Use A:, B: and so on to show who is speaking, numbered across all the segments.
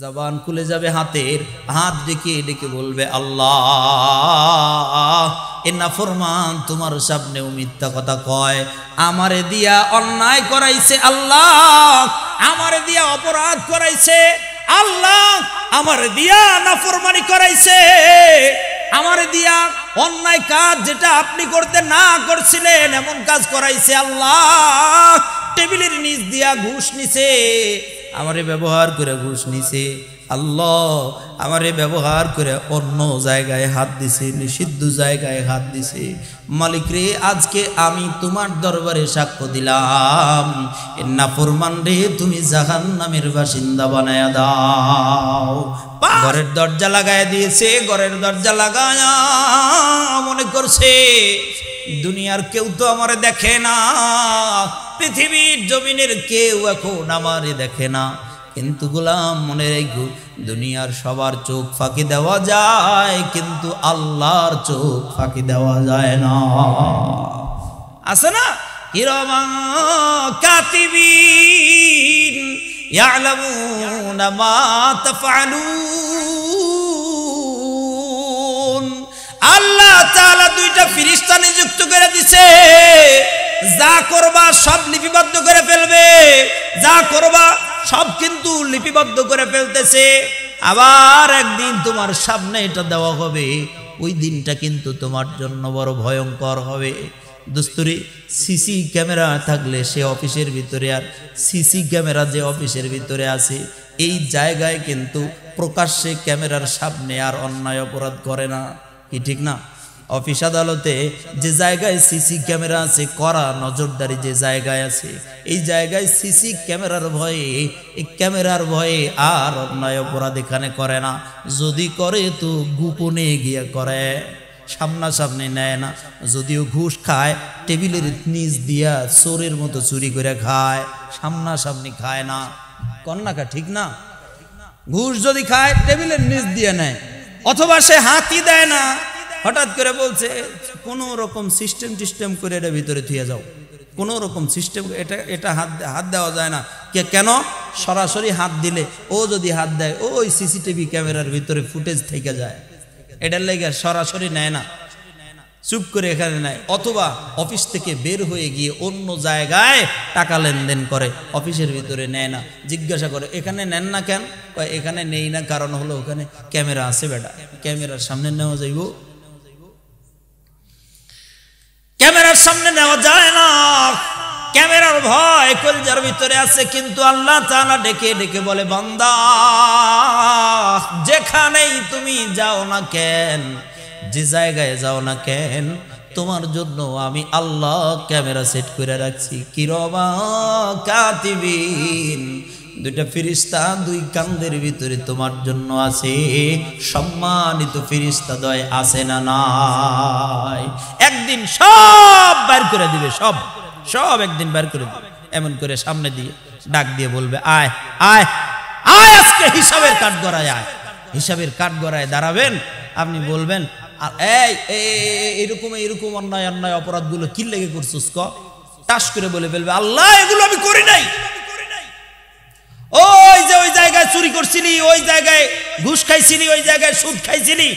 A: জবান খুলে যাবে হাতের, হাত ডেকে ডেকে বলবে আল্লাহ এ নাফরমান তোমার সামনেও মিথ্যা কথা কয়, আমারে দিয়া অন্যায় করাইছে, আল্লাহ আমারে দিয়া অপরাধ করাইছে, আল্লাহ আমারে দিয়া নাফরমানি করাইছে, আমারে দিয়া অন্যায় কাজ যেটা আপনি করতে না করছিলেন এমন কাজ করাইছে, আল্লাহ টেবিলের নিচ দিয়া ঘুষ নিছে, আমারে ব্যবহার করে ঘুষ নিছে, আল্লাহ আমারে ব্যবহার করে অন্য জায়গায় হাত দিছে, নিষিদ্ধ জায়গায় হাত দিছে। মালিক রে আজকে আমি তোমার দরবারে সাক্ষ্য দিলাম, এ নাফরমান রে তুমি জাহান্নামের বাসিন্দা বানায়া দাও। ঘরের দরজা লাগায় দিয়েছে, ঘরের দরজা লাগায়া মনে করছে দুনিয়ার কেউ তো আমারে দেখে না, পৃথিবীর জমিনের কেউ এখন আমারে দেখে না, কিন্তু গোলাম মনে রেখো দুনিয়ার সবার চোখ ফাঁকি দেওয়া যায়, কিন্তু আল্লাহর চোখ ফাঁকি দেওয়া যায় না। আছে না কিরামান কাতিবিন ইয়ালামুনা মা তাফআলুন, আল্লাহ তাআলা দুইটা ফেরেশতা নিযুক্ত করে দিয়েছে, যা করবা সব লিপিবদ্ধ করে ফেলবে, যা করবা সব কিন্তু লিপিবদ্ধ করে ফেলতেছে। আবার একদিন তোমার সামনে এটা দেওয়া হবে, ওই দিনটা কিন্তু তোমার জন্য বড় ভয়ঙ্কর হবে। দোস্তরি সিসি ক্যামেরা থাকলে সে অফিসের ভিতরে, আর সিসি ক্যামেরা যে অফিসের ভিতরে আছে এই জায়গায় কিন্তু প্রকাশ্যে ক্যামেরার সামনে আর অন্যায় অপরাধ করে না, কি ঠিক না? অফিস আদালতে যে জায়গায় সিসি ক্যামেরা আছে, কড়া নজরদারি যে জায়গায় আছে, এই জায়গায় সিসি ক্যামেরার ভয়ে, এই ক্যামেরার ভয়ে আর অন্যায় অপরাধ এখানে করে না, যদি করে তো গোপনে গিয়ে করে, সামনাসামনি নেয় না। যদিও ঘুষ খায় টেবিলের নিচ দিয়া চোরের মতো চুরি করে খায়, সামনাসামনি খায় না, কন্যাকা ঠিক না? ঘুষ যদি খায় টেবিলের নিচ দিয়ে নেয়, অথবা সে হাতই দেয় না, হঠাৎ করে বলছে কোনো রকম সিস্টেম করে এটা ভিতরে থুয়ে যাও, কোনো রকম সিস্টেম, এটা হাত দেওয়া যায় না। কেন? সরাসরি হাত দিলে ও যদি হাত দেয় ওই সিসিটিভি ক্যামেরার ভিতরে ফুটেজ থেকে যায়, এটার লেগে সরাসরি নেয় না, চুপ করে এখানে নেয়, অথবা অফিস থেকে বের হয়ে গিয়ে অন্য জায়গায় টাকা লেনদেন করে, অফিসের ভিতরে নেয় না। জিজ্ঞাসা করে এখানে নেন না কেন? এখানে নেই না, কারণ হলো ওখানে ক্যামেরা আছে, বেটা ক্যামেরার সামনে নেওয়া যাইব, ক্যামেরার সামনে নেওয়া যায় না, ক্যামেরার ভয় কলজার ভিতরে আছে। কিন্তু আল্লাহ তাআলা ডেকে ডেকে বলে, বান্দা যেখানেই তুমি যাও না কেন, যে জায়গায় যাও না কেন, তোমার জন্য আমি আল্লাহ ক্যামেরা সেট করে রাখছি। কিরামান কাতিবিন, দুইটা ফেরেশতা দুই কাঁধের ভিতরে তোমার জন্য আছে। সম্মানিত ফেরেশতা দয় আছে না নাই? একদিন সব বের করে দিবে, সব একদিন বের করে দিবে, এমন করে সামনে দিয়ে ডাক দিয়ে বলবে, আয় আয় আয় আজকে হিসাবের কাঠগড়ায় আয়। হিসাবের কাঠগড়ায় দাঁড়াবেন, আপনি বলবেন এইরকম অন্যায় অপরাধগুলো কি লেগে করছিস, টাস করে বলে ফেলবে, আল্লাহ এগুলো আমি করি নাই, ওই যে ওই জায়গায় চুরি করছিলি, ওই জায়গায় ঘুষ খাইছিলি, ওই জায়গায় সুদ খাইছিলি,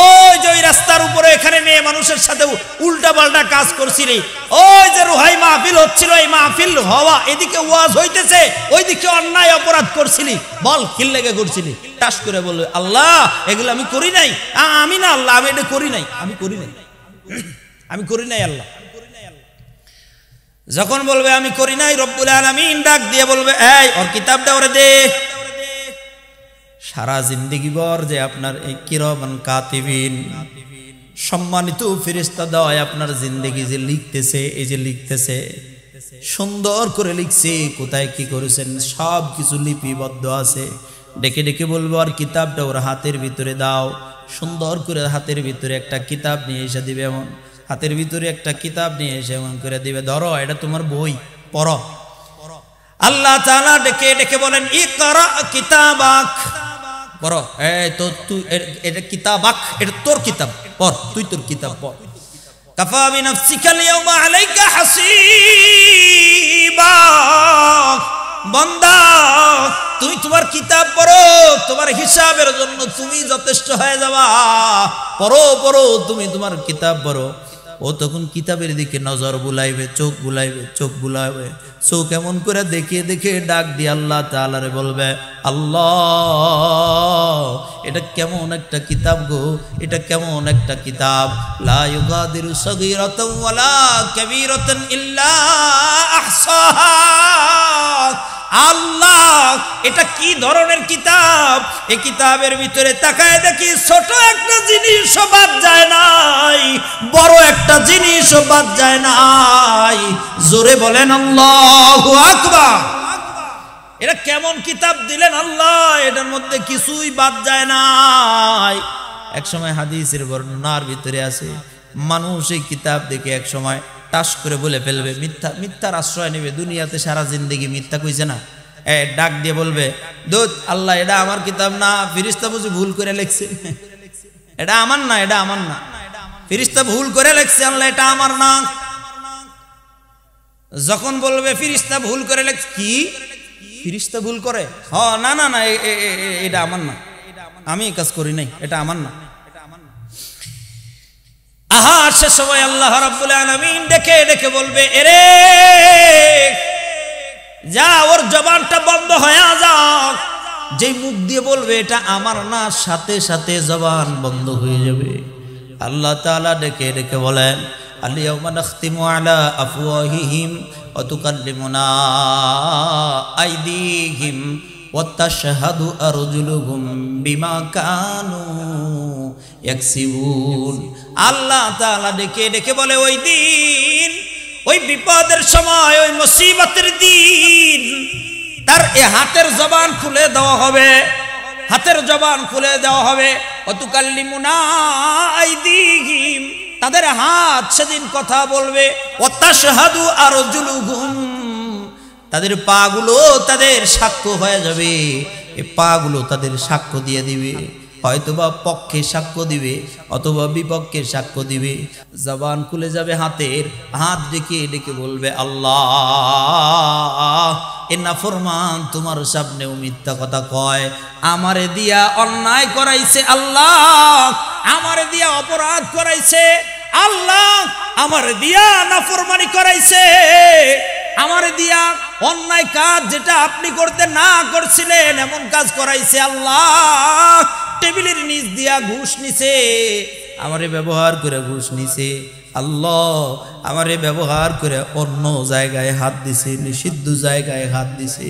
A: ওই যে ওই রাস্তার উপরে এখানে মেয়ে মানুষের সাথে উল্টা পাল্টা কাজ করছিলি, ওই যে রুহাই মাহফিল হচ্ছিল, এই মাহফিল হওয়া এদিকে ওয়াজ হইতেছে, ওইদিকে অন্যায় অপরাধ করছিলি, বল কি লেগে করছিলি? টাস করে বলবে, আল্লাহ এগুলো আমি করি নাই, আমি না আল্লাহ আমি এটা করি নাই, আমি করি নাই আল্লাহ। যখন বলবে আমি করি নাই, রব্বুল আলামিন ডাক দিয়ে বলবে, এই ওর কিতাবটা ওরে দে। সারা জিন্দেগি ভর যে আপনার এই কিরামান কাতিবিন সম্মানিত ফেরেশতা দয় আপনার জিন্দেগি যে লিখতেছে, এই যে লিখতেছে, সুন্দর করে লিখছে, কোথায় কি করেছেন সব কিছু লিপিবদ্ধ আছে। ডেকে ডেকে বলবো আর কিতাবটা ওর হাতের ভিতরে দাও। সুন্দর করে হাতের ভিতরে একটা কিতাব নিয়ে এসে দিবে, এমন হাতের ভিতরে একটা কিতাব নিয়ে এসে এমন করে দিবে, ধরো এটা তোমার বই, পড়ো। আল্লাহ তাআলা ডেকে ডেকে বলেন, ইকরা কিতাবাক, পড়ো। এই তো তুই এটা কিতাবাক, এটা তোর কিতাব, পড়, তুই তোর কিতাব পড়। কাফা বিনাফসিকা আল-ইয়াওমা আলাইকা হাসিবা, বান্দা তুমি তোমার কিতাব পড়ো, তোমার হিসাবের জন্য তুমি যথেষ্ট হয়ে যাবা। পড়ো পড়ো, তুমি তোমার কিতাব পড়ো। ও তখন কিতাবের দিকে নজর বুলাইবে, চোখ বুলাইবে, চোখ বুলাইবে, চোখ এমন করে দেখে দেখে ডাক দিয়ে আল্লাহ তাআলারে বলবে, আল্লাহ এটা কেমন একটা কিতাব গো, এটা কেমন একটা কিতাব। লা ইউগাদিরু সগীরাতান ওয়ালা কাবীরাতান ইল্লা আহসাহা। আল্লাহ এটা কি ধরনের কিতাব? এই কিতাবের ভিতরে তাকায় দেখি ছোট একটা জিনিসও বাদ যায় নাই, বড় একটা জিনিসও বাদ যায় নাই। জোরে বলেন আল্লাহু আকবার। এটা কেমন কিতাব দিলেন আল্লাহ, এটার মধ্যে কিছুই বাদ যায় নাই। এক সময় হাদিসের বর্ণনার ভিতরে আছে, মানুষ এই কিতাব দেখে এক সময় টাস করে বলে ফেলবে, মিথ্যার আশ্রয় নেবে। দুনিয়াতে সারা জিন্দেগি মিথ্যা কইছে না, ডাক দিয়ে বলবে, দূত আল্লাহ এটা আমার কিতাব না, ফেরেশতা বুঝি ভুল করে লিখছে, এটা আমার না, এটা আমার না, ফেরেশতা ভুল করে লিখছে, আল্লাহ এটা আমার না। যখন বলবে ফেরেশতা ভুল করে লিখছে, কি ফেরেশতা ভুল করে? না না না, এটা আমার না, আমি এই কাজ করি নাই, এটা আমার না। আহা সে সময় আল্লাহ রাব্বুল আলামিন ডেকে ডেকে বলবে, এরে যা, ওর জবানটা বন্ধ হয়ে যাক। যেই মুখ দিয়ে বলবে এটা আমার না, সাথে সাথে জবান বন্ধ হয়ে যাবে। আল্লাহ তাআলা ডেকে ডেকে বলেন, আল-ইয়াওমা নাখতিমু আলা আফওয়াহিহিম ওয়া তুকাল্লিমুনা আইদিহিম ওয়া তাশহাদু আরজুলুহুম বিমা কানু ইয়াকসিবুন। আল্লাহ তাআলা ডেকে ডেকে বলে, ওই দিন, ওই বিপদের সময়, ওই মুসিবতের দিন তার এ হাতের জবান খুলে দেওয়া হবে, হাতের জবান খুলে দেওয়া হবে। অতুকাল্লিমুনা আইদিহিম, তাদের হাত সেদিন কথা বলবে। ওয়াতাশহাদু আরজুলুহুম, তাদের পাগুলো তাদের সাক্ষ্য হয়ে যাবে। এ পাগুলো তাদের সাক্ষ্য দিয়ে দিবে, হয়তোবা পক্ষে সাক্ষ্য দিবে অথবা বিপক্ষে সাক্ষ্য দিবে। জবান খুলে যাবে হাতের, হাত ডেকে ডেকে বলবে, আল্লাহ এ নাফরমান তোমার সামনেও মিথ্যা কথা কয়, আমারে দিয়া অন্যায় করাইছে, আল্লাহ আমারে দিয়া অপরাধ করাইছে, আল্লাহ আমারে দিয়া নাফরমানি করাইছে, আমারে দিয়া অন্যায় কাজ যেটা আপনি করতে না করছিলেন এমন কাজ করাইছে। আল্লাহ টেবিলের নিচ দিয়া ঘুষ নিছে, আমারে ব্যবহার করে ঘুষ নিছে। আল্লাহ আমারে ব্যবহার করে অন্য জায়গায় হাত দিছে, নিষিদ্ধ জায়গায় হাত দিছে।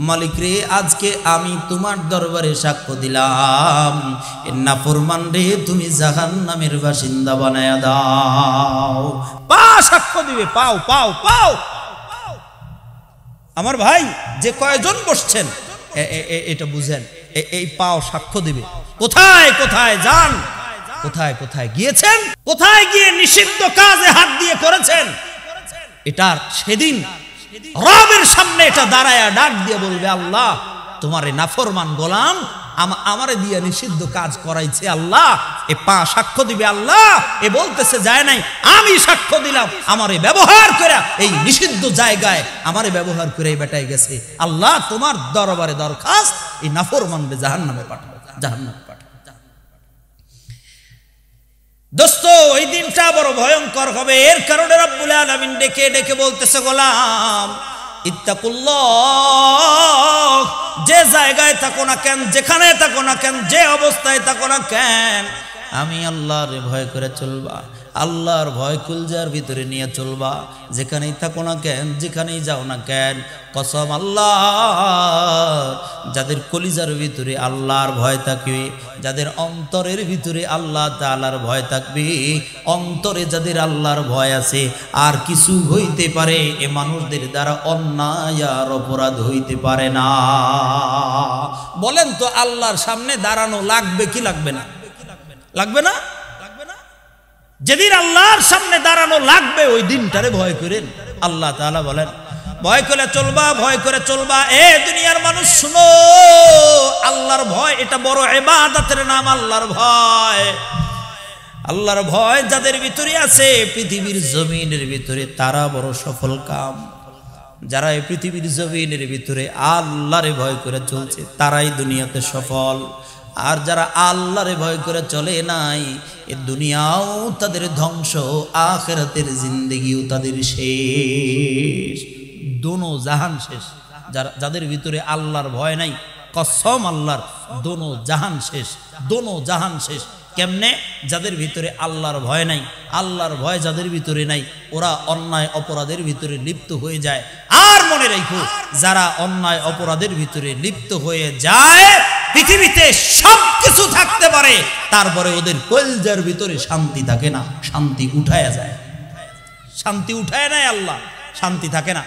A: মালিক রে, আজকে আমি তোমার দরবারে সাক্ষ্য দিলাম, এ নাফরমান রে তুমি জাহান্নামের বাসিন্দা বানায়া দাও। পা সাক্ষ্য দিবে, পাও পাও পাও। আমার ভাই যে কয়জন বসছেন এটা বুঝেন, এই পাও সাক্ষ্য দিবে। কোথায় কোথায় যান, কোথায় কোথায় গিয়েছেন, কোথায় গিয়ে নিষিদ্ধ কাজে হাত দিয়ে করেছেন, এটার সেদিন রবের সামনে এটা দাঁড়ায়া ডাক দিয়ে বলবে, আল্লাহ তোমার এই নাফরমান গোলাম আমারে দিয়ে নিষিদ্ধ কাজ করাইছে। আল্লাহ এ পা সাক্ষ্য দিবে, আল্লাহ এ বলতেছে যায় নাই, আমি সাক্ষ্য দিলাম, আমারে ব্যবহার করে এই নিষিদ্ধ জায়গায় আমারে ব্যবহার করে বেটাই গেছে। আল্লাহ তোমার দরবারে দরখাস্ত, এই নাফরমানকে জাহান্নামে পাঠাও, জাহান্নামে পাঠাও। দোস্ত ওই দিনটা বড় ভয়ঙ্কর হবে। এর কারণে রব্বুল আলামিন ডেকে ডেকে বলতেছে, গোলাম ইত্তাকুল্লাহ, যে জায়গায় থাকো না কেন, যেখানে থাকো না কেন, যে অবস্থায় থাকো না কেন, আমি আল্লাহর ভয় করে চলবা, আল্লাহর ভয় কুলজার ভিতরে নিয়ে চলবা। যেখানেই থাকো না কেন, যেখানেই যাও না কেন, কসম আল্লাহ, যাদের কলিজার ভিতরে আল্লাহর ভয় থাকবে, যাদের অন্তরের ভিতরে আল্লাহ তাআলার ভয় থাকবে, অন্তরে যাদের আল্লাহর ভয় আছে, আর কিছু হইতে পারে এ মানুষদের দ্বারা অন্যায় আর অপরাধ হইতে পারে না। বলেন তো আল্লাহর সামনে দাঁড়ানো লাগবে কি লাগবে না? লাগবে না? যেদিন আল্লাহর সামনে দাঁড়ানো লাগবে ওই দিনটারে ভয় করেন। আল্লাহ তাআলা বলেন, ভয় করে চলবা, ভয় করে চলবা। এ দুনিয়ার মানুষ শুনো, আল্লাহর ভয় এটা বড় ইবাদতের নাম। আল্লাহর ভয়, আল্লাহর ভয় যাদের ভিতরে আছে পৃথিবীর জমিনের ভিতরে তারা বড় সফল কাম। যারা এই পৃথিবীর জমিনের ভিতরে আল্লাহরে ভয় করে চলছে তারাই দুনিয়াতে সফল। আর যারা আল্লাহরে ভয় করে চলে নাই, এ দুনিয়াও তাদের ধ্বংস, আখিরাতের জিন্দেগিও তাদের শেষ, দোনো জাহান শেষ। যাদের ভিতরে আল্লাহর ভয় নাই, কসম আল্লাহর, দোনো জাহান শেষ, দোনো জাহান শেষ। কেমনে? যাদের ভিতরে আল্লাহর ভয় নাই, আল্লাহর ভয় যাদের ভিতরে নাই, ওরা অন্যায় অপরাধের ভিতরে লিপ্ত হয়ে যায়। আর মনে রাখো, যারা অন্যায় অপরাধের ভিতরে লিপ্ত হয়ে যায়, পৃথিবীতে সবকিছু থাকতে পারে, তারপরে ওদের কলজার ভিতরে শান্তি থাকে না, শান্তি উঠায়া যায়, শান্তি উঠায় নেয় আল্লাহ, শান্তি থাকে না।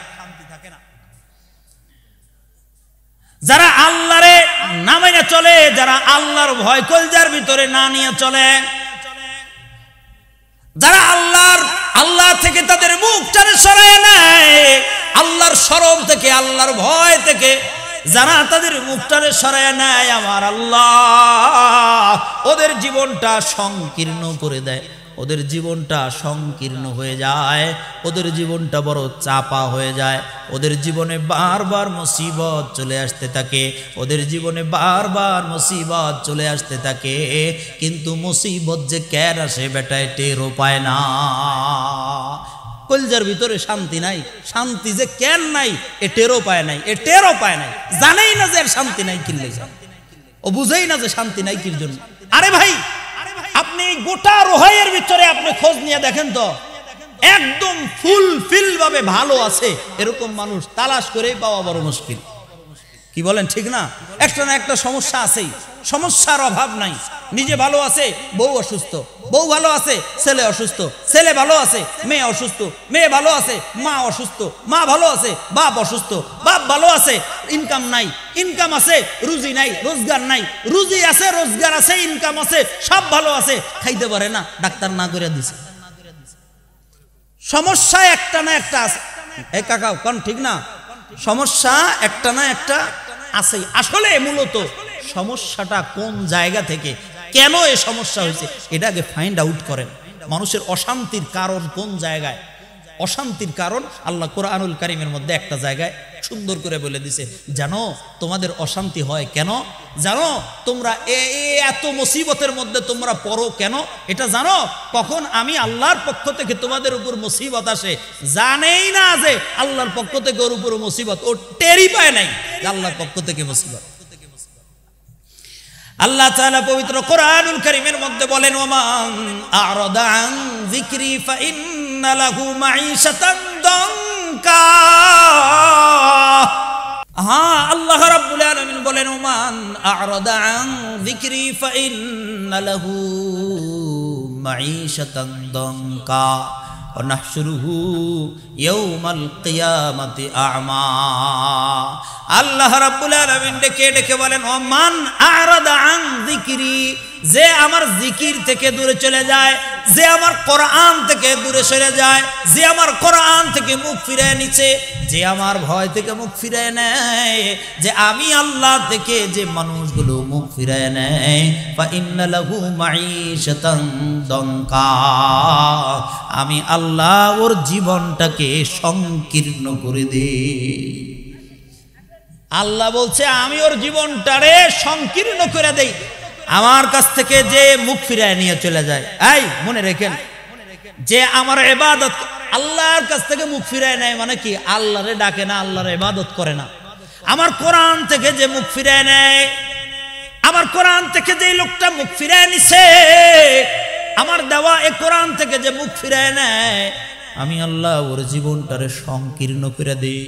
A: যারা আল্লাহরে না মেনে চলে, যারা আল্লাহর ভয় কলজার ভিতরে না নিয়ে চলে, যারা আল্লাহ থেকে তাদের মুখ টানে সরায় নেয়, আল্লাহর শরম থেকে, আল্লাহর ভয় থেকে যারা তাদের মুখ টানে সরায় নেয়, আমার আল্লাহ ওদের জীবনটা সংকীর্ণ করে দেয়, ওদের জীবনটা সংকীর্ণ হয়ে যায়, ওদের জীবনটা বড় চাপা হয়ে যায়, ওদের জীবনে বারবার মুসিবত চলে আসতে থাকে, ওদের জীবনে বারবার মুসিবত চলে আসতে থাকে। কিন্তু মুসিবত যে কেন আসে বেটায় টেরও পায় না। কলজার ভিতরে শান্তি নাই, শান্তি যে কেন নাই এ টেরও পায় নাই, এ টেরও পায় নাই, জানেই না যে এর শান্তি নাই কিনলে, ও বুঝেই না যে শান্তি নাই কির জন্য। আরে ভাই, আপনি গোটা রোহাইয়ের ভিতরে আপনি খোঁজ নিয়ে দেখেন তো, একদম ফুলফিল ভাবে ভালো আছে এরকম মানুষ তালাশ করেই পাওয়া বড় মুশকিল। কি বলেন, ঠিক না? একটা না একটা সমস্যা আছেই, সমস্যার অভাব নাই। নিজে ভালো আছে, বউ অসুস্থ, বউ ভালো আছে, ছেলে অসুস্থ, ছেলে ভালো আছে, মেয়ে অসুস্থ, মেয়ে ভালো আছে, মা অসুস্থ, মা ভালো আছে, বাপ অসুস্থ, বাপ ভালো আছে, ইনকাম নাই, ইনকাম আছে, রুজি নাই, রোজগার নাই, রুজি আছে, রোজগার আছে, ইনকাম আছে, সব ভালো আছে, খাইতে পারে না, ডাক্তার না করে দিছে। সমস্যা একটা না একটা আছে। এই কাকা কোন ঠিক না? সমস্যা একটা না একটা আছেই। আসলে মূলত সমস্যাটা কোন জায়গা থেকে, কেন এই সমস্যা হয়েছে, এটা আগে ফাইন্ড আউট করেন। মানুষের অশান্তির কারণ কোন জায়গায়, অশান্তির কারণ আল্লাহ কোরআনুল কারীমের মধ্যে একটা জায়গায় সুন্দর করে বলে দিছে। জানো তোমাদের অশান্তি হয় কেন? জানো তোমরা এত মুসিবতের মধ্যে তোমরা পড়ো কেন? এটা জানো কখন আমি আল্লাহর পক্ষ থেকে তোমাদের উপর মুসিবত আসে, জানেই না যে আল্লাহর পক্ষ থেকে ওর উপর মুসিবত, ও টেরই পায় নাই যে আল্লাহর পক্ষ থেকে মুসিবত। আল্লাহ তাআলা পবিত্র কোরআনুল কারীমের মধ্যে বলেন, ওমান আ'রাদা আন যিকরি ফাইন্না লাহু মাঈশাতান দানকা। হ্যাঁ, আল্লাহ রাব্বুল আলামিন বলেন, ওমান আ'রাদা আন যিকরি ফাইন্না লাহু মাঈশাতান দানকা ওয়া নাহশুরুহু ইয়াওমাল কিয়ামাতি আ'মা। আল্লাহ রাব্বুল আলামিন ডেকে ডেকে বলেন, ওমান আ'রাদা আন যিকরি, যে আমার জিকির থেকে দূরে চলে যায়, যে আমার কোরআন থেকে দূরে সরে যায়, যে আমার কোরআন থেকে মুখ ফিরিয়ে নিচ্ছে, যে আমার ভয় থেকে মুখ ফিরিয়ে নেয়, যে আমি আল্লাহ থেকে যে মানুষগুলো মুখ ফিরিয়ে নেয়, ফা ইন্না লাহু মাঈশাতান দানকা, আমি আল্লাহ ওর জীবনটাকে সংকীর্ণ করে দেই। আল্লাহ বলছে আমি ওর জীবনটারে সংকীর্ণ করে দেই। আমার কাছ থেকে যে মুখ ফিরায় নিয়ে চলে যায়, এই মনে রেখেন, যে আমার ইবাদত আল্লাহর কাছ থেকে মুখ ফিরায় নেয় মানে কি? আল্লাহরে ডাকে না, আল্লাহর ইবাদত করে না। আমার কোরআন থেকে যে মুখ ফিরায় নেয়, আমার কোরআন থেকে যে লোকটা মুখ ফিরায় নিছে, আমার দেওয়া এই কোরআন থেকে যে মুখ ফিরায় নেয়, আমি আল্লাহ ওর জীবনটারে সংকীর্ণ করে দেই।